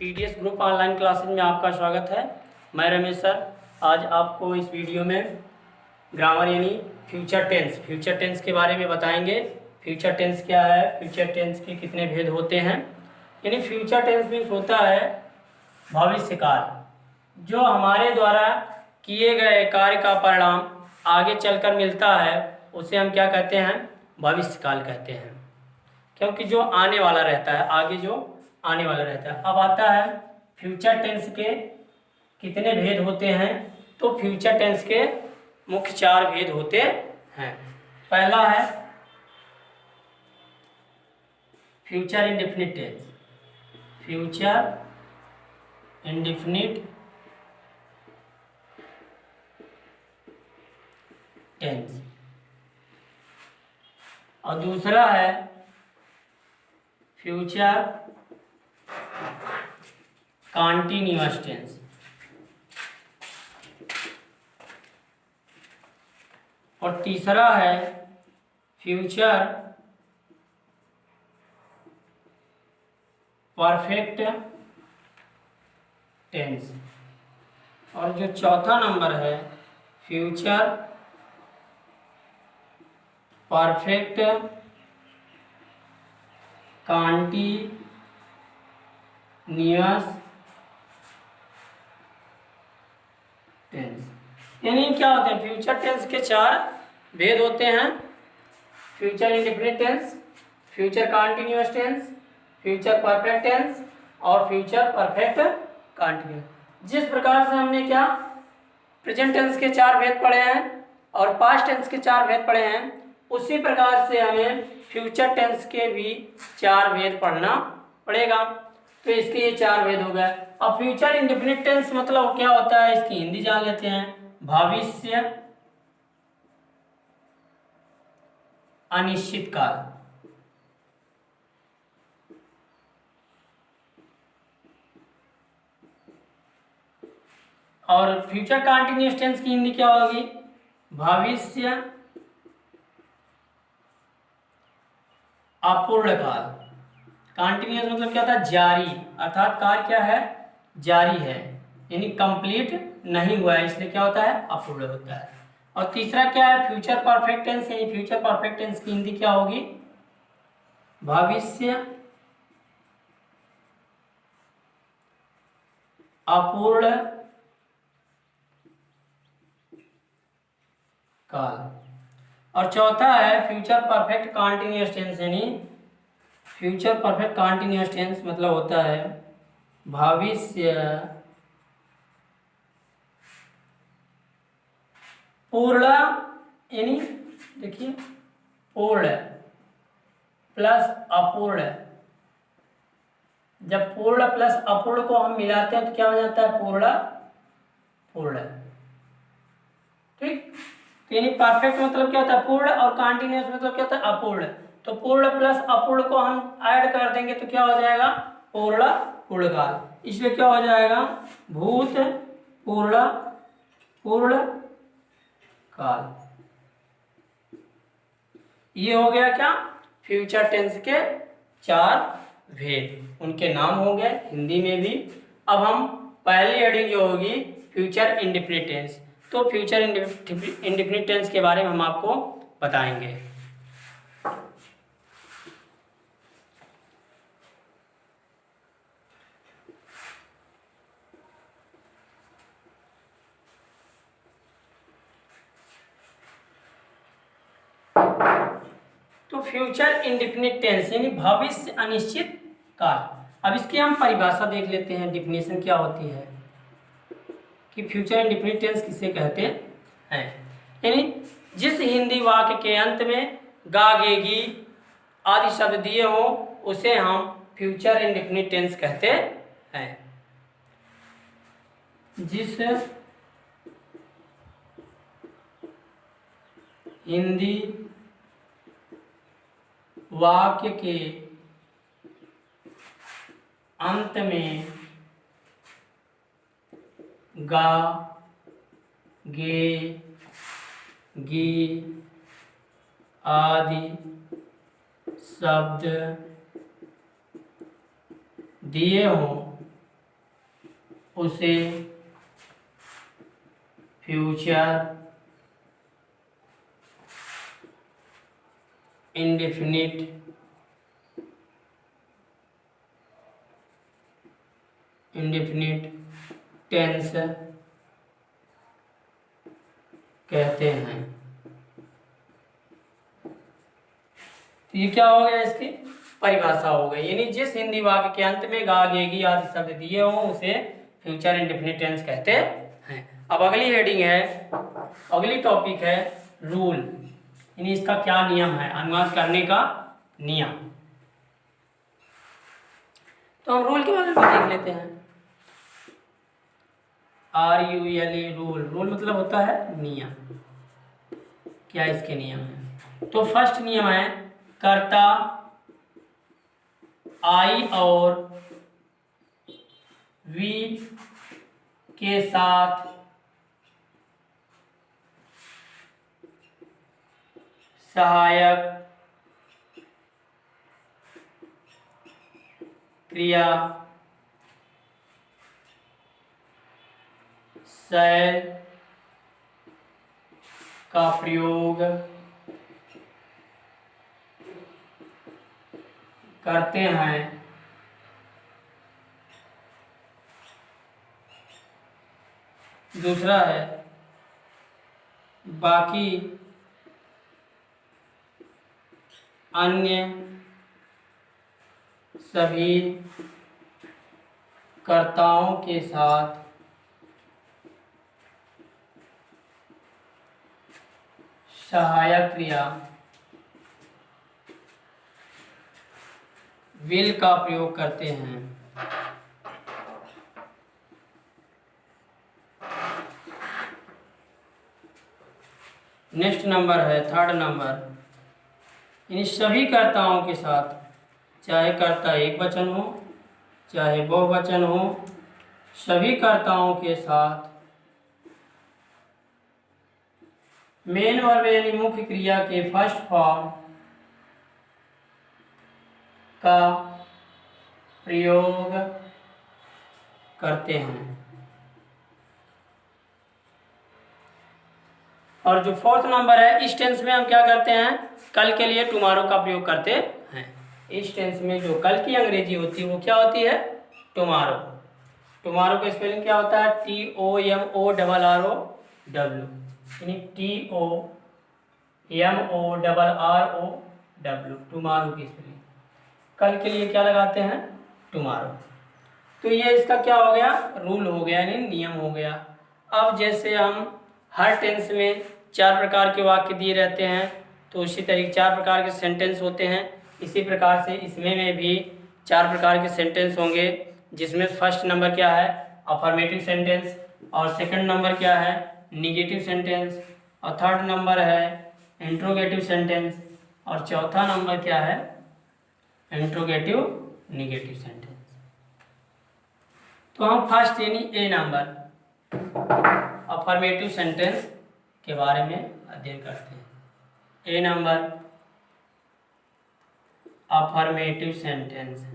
TDS group online classes में आपका स्वागत है। मैं रमेश सर आज आपको इस वीडियो में ग्रामर यानी फ्यूचर टेंस के बारे में बताएंगे। फ्यूचर टेंस क्या है, फ्यूचर टेंस के कितने भेद होते हैं। यानी फ्यूचर टेंस मीन्स होता है भविष्य काल, जो हमारे द्वारा किए गए कार्य का परिणाम आगे चलकर मिलता है, उसे हम क्या कहते हैं, भविष्य काल कहते हैं। क्योंकि जो आने वाला रहता है, आगे जो आने वाला रहता है। अब आता है फ्यूचर टेंस के कितने भेद होते हैं। तो फ्यूचर टेंस के मुख्य 4 भेद होते हैं। पहला है future indefinite tense. Future indefinite tense. और दूसरा है फ्यूचर कॉन्टिन्यूअस टेंस। और तीसरा है फ्यूचर परफेक्ट टेंस। और जो चौथा नंबर है फ्यूचर परफेक्ट कॉन्टिन्यूअस टेंस। यानी क्या होते हैं, फ्यूचर टेंस के 4 भेद होते हैं। Future indefinite tense, future continuous tense, future perfect tense और फ्यूचर परफेक्ट कॉन्टिन्यूअस। जिस प्रकार से हमने क्या प्रेजेंट टेंस के 4 भेद पढ़े हैं और पास्ट टेंस के 4 भेद पढ़े हैं, उसी प्रकार से हमें फ्यूचर टेंस के भी 4 भेद पढ़ना पड़ेगा। तो इसके ये 4 भेद हो गए। अब फ्यूचर इंडेफिनिट टेंस मतलब क्या होता है, इसकी हिंदी जान लेते हैं। भविष्य अनिश्चित काल। और फ्यूचर कंटीन्यूअस टेंस की हिंदी क्या होगी, भविष्य अपूर्ण काल। कंटीन्यूअस मतलब क्या होता है, जारी, अर्थात कार्य क्या है, जारी है, यानी कंप्लीट नहीं हुआ है, इसलिए क्या होता है, अपूर्ण होता है। और तीसरा क्या है, फ्यूचर परफेक्ट टेंस। यानी फ्यूचर परफेक्ट टेंस की हिंदी क्या होगी, भविष्य अपूर्ण काल। और चौथा है फ्यूचर परफेक्ट कॉन्टिन्यूअस टेंस। यानी फ्यूचर परफेक्ट कॉन्टिन्यूअस टेंस मतलब होता है भविष्य पूर्ण, यानी देखिए पूर्ण प्लस अपूर्ण। जब पूर्ण प्लस अपूर्ण को हम मिलाते हैं तो क्या हो जाता है, पूर्ण पूर्ण। ठीक, यानी परफेक्ट मतलब क्या होता है, पूर्ण, और कॉन्टिन्यूअस मतलब क्या होता है, अपूर्ण। तो पूर्ण प्लस अपूर्ण को हम ऐड कर देंगे तो क्या हो जाएगा, पूर्ण पूर्ण काल। इसलिए क्या हो जाएगा, भूत पूर्ण पूर्ण काल। ये हो गया क्या, फ्यूचर टेंस के 4 भेद, उनके नाम हो गए हिंदी में भी। अब हम पहली हेडिंग जो होगी फ्यूचर इंडेफिनिट टेंस। तो फ्यूचर इंडेफिनिट टेंस के बारे में हम आपको बताएंगे। तो फ्यूचर इंडेफिनिट टेंस यानी भविष्य अनिश्चित काल। अब इसकी हम परिभाषा देख लेते हैं, डिफिनेशन क्या होती है कि फ्यूचर इंडेफिनिट टेंस किसे कहते हैं। यानी जिस हिंदी वाक्य के अंत में गा गे गी आदि शब्द दिए हो उसे हम फ्यूचर इंडेफिनिट टेंस कहते हैं। जिस हिंदी वाक्य के अंत में गा गे गी आदि शब्द दिए हों उसे फ्यूचर इंडेफिनिट टेंस कहते हैं। तो ये क्या हो गया, इसकी परिभाषा हो गई, यानी जिस हिंदी वाक्य के अंत में गा गेगी आदि शब्द दिए हों उसे फ्यूचर इंडेफिनिट टेंस कहते हैं। अब अगली हेडिंग है, अगली टॉपिक है रूल, यानी इसका क्या नियम है, अनुवाद करने का नियम। तो हम रूल के बारे में देख लेते हैं। RULE रूल, रूल मतलब होता है नियम। क्या इसके नियम है? तो फर्स्ट नियम है, कर्ता आई और वी के साथ सहायक क्रिया शैल का प्रयोग करते हैं। दूसरा है, बाकी अन्य सभी कर्ताओं के साथ सहायक क्रिया विल का प्रयोग करते हैं। नेक्स्ट नंबर है, थर्ड नंबर, इन सभी कर्ताओं के साथ, चाहे कर्ता एक वचन हो चाहे बहुवचन हो, सभी कर्ताओं के साथ मेन वर्ब यानी मुख्य क्रिया के फर्स्ट फॉर्म का प्रयोग करते हैं। और जो फोर्थ नंबर है, इस टेंस में हम क्या करते हैं, कल के लिए टुमारो का प्रयोग करते हैं। इस टेंस में जो कल की अंग्रेजी होती है वो क्या होती है, टुमारो। टुमारो का स्पेलिंग क्या होता है, TOMORROW, यानी TOMORROW, टुमारो की स्पेलिंग। कल के लिए क्या लगाते हैं, टुमारो। तो ये इसका क्या हो गया, रूल हो गया, यानी नियम हो गया। अब जैसे हम हर टेंस में 4 प्रकार के वाक्य दिए रहते हैं, तो उसी तरीके 4 प्रकार के सेंटेंस होते हैं, इसी प्रकार से इसमें में भी 4 प्रकार के सेंटेंस होंगे, जिसमें फर्स्ट नंबर क्या है, अफर्मेटिव सेंटेंस, और सेकंड नंबर क्या है, निगेटिव सेंटेंस, और थर्ड नंबर है इंट्रोगेटिव सेंटेंस, और चौथा नंबर क्या है, इंट्रोगेटिव निगेटिव सेंटेंस। तो हम फर्स्ट यानी ए नंबर अफर्मेटिव सेंटेंस के बारे में अध्ययन करते हैं। A number affirmative sentence.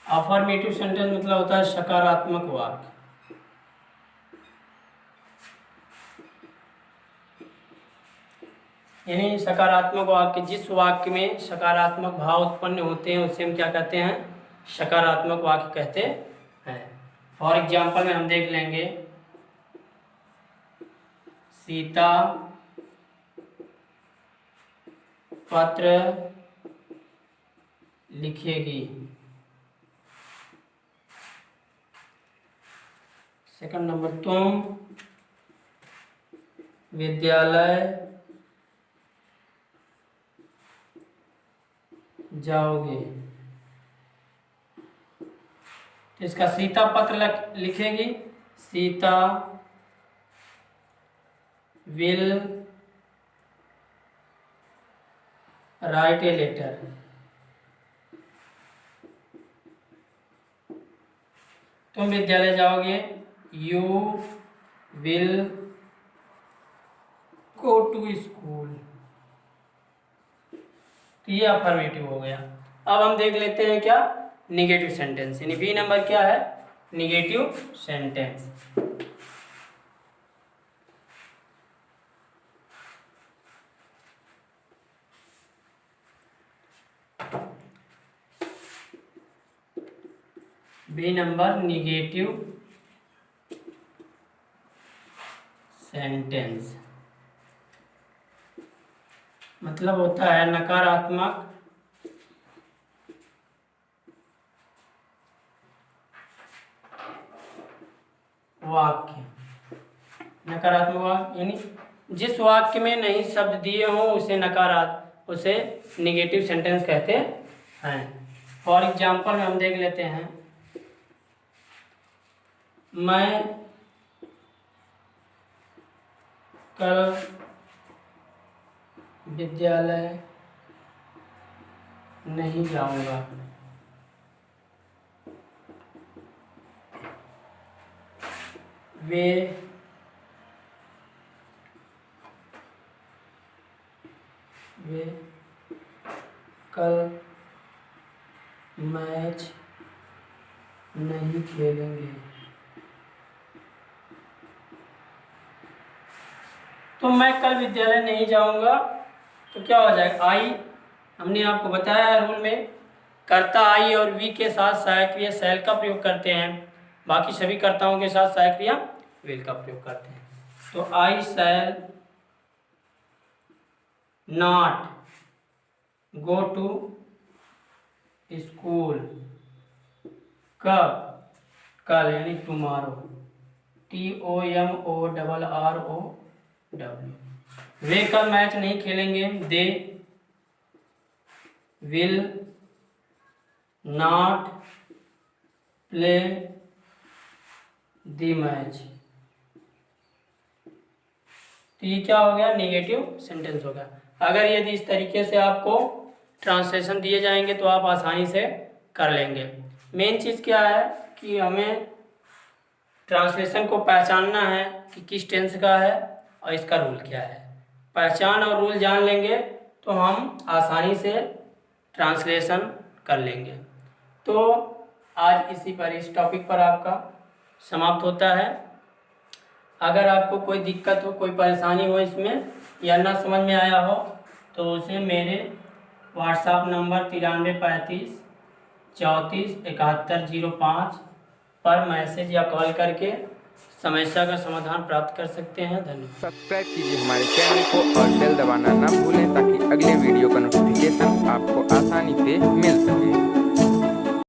Affirmative sentence मतलब होता है सकारात्मक वाक्य। यानी सकारात्मक वाक्य, जिस वाक्य में सकारात्मक भाव उत्पन्न होते हैं उसे हम क्या कहते हैं, सकारात्मक वाक्य कहते हैं। फॉर एग्जाम्पल में हम देख लेंगे, सीता पत्र लिखेगी। सेकंड नंबर, तुम विद्यालय जाओगे। तो इसका सीता पत्र लिखेगी, Sita will write a letter. तुम विद्यालय जाओगे, you will go to school. तो ये अफर्मेटिव हो गया। अब हम देख लेते हैं क्या, निगेटिव सेंटेंस, यानी बी नंबर क्या है, negative sentence. B number negative sentence मतलब होता है नकारात्मक वाक्य। नकारात्मक वाक्य यानी जिस वाक्य में नहीं शब्द दिए हों उसे निगेटिव सेंटेंस कहते हैं। फॉर एग्जाम्पल हम देख लेते हैं, मैं कल विद्यालय नहीं जाऊंगा। वे कल मैच नहीं खेलेंगे। तो मैं कल विद्यालय नहीं जाऊंगा, तो क्या हो जाएगा, आई, हमने आपको बताया रूल में, कर्ता आई और वी के साथ सहायक क्रिया शैल का प्रयोग करते हैं, बाकी सभी कर्ताओं के साथ सहायक क्रिया विल का प्रयोग करते हैं। तो I shall not go to school, कब, कल यानी टुमारो, TOMORROW। वे कल मैच नहीं खेलेंगे, they will not play the match. तो ये क्या हो गया, निगेटिव सेंटेंस हो गया। अगर यदि इस तरीके से आपको ट्रांसलेशन दिए जाएंगे तो आप आसानी से कर लेंगे। मेन चीज़ क्या है कि हमें ट्रांसलेशन को पहचानना है कि किस टेंस का है और इसका रूल क्या है। पहचान और रूल जान लेंगे तो हम आसानी से ट्रांसलेशन कर लेंगे। तो आज इसी पर, इस टॉपिक पर आपका समाप्त होता है। अगर आपको कोई दिक्कत हो, कोई परेशानी हो इसमें या ना समझ में आया हो तो उसे मेरे व्हाट्सएप नंबर 9335 34 7105 पर मैसेज या कॉल करके समस्या का समाधान प्राप्त कर सकते हैं। धन्यवाद। सब्सक्राइब कीजिए हमारे चैनल को और बेल दबाना ना भूलें ताकि अगले वीडियो का नोटिफिकेशन आपको आसानी से मिल सके।